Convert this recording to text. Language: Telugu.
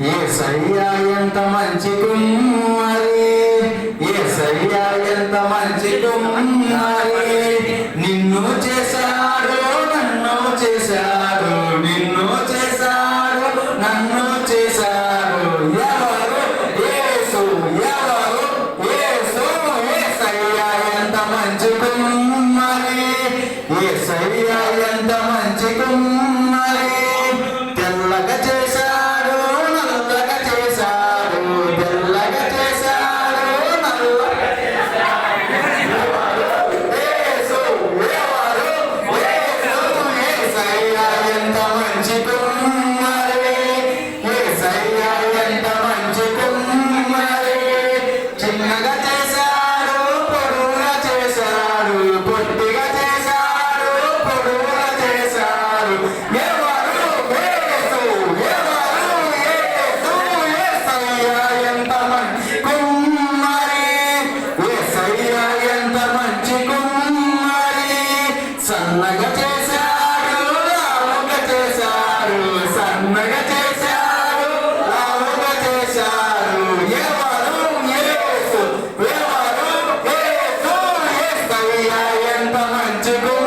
యేసయ్యా ఎంత మంచి కుమ్మరి, యేసయ్యా ఎంత మంచి కుమ్మరి. నిన్ను చేశాడు, నన్ను చేశాడు, నిన్ను చేశాడు, నన్ను చేశాడు. ఎవరు? యేసు. ఎవరు? యేసు. యేసయ్యా ఎంత మంచి కుమ్మరి, యేసయ్యా ఎంత మంచి కుమ్మరి. తెల్లగా చేశాడు, నల్లగా చేశాడు, తెల్లగా చేశాడు, నల్లగా చేశాడు. యేసు. ఎవరు? యేసు. యేసయ్యా ఎంత మంచి కుమ్మరి, యేసయ్యా ఎంత మంచి కుమ్మరి. చిన్నగా చేశాడు, పొడుగా చేశాడు, పొట్టిగా చేశాడు, పొడుగా చేశాడు. ఎవరు? యేసు. ఎవరు? యేసు. యేసయ్యా ఎంత మంచి కుమ్మరి, యేసయ్యా ఎంత మంచి కుమ్మరి. సన్నగా చేశాడు, లావుగా చేశాడు, సన్నగా చేశాడు, లావుగా చేశాడు. ఎవరు? యేసు. ఎవరు? యేసు. యేసయ్యా ఎంత మంచి కుమ్మరి.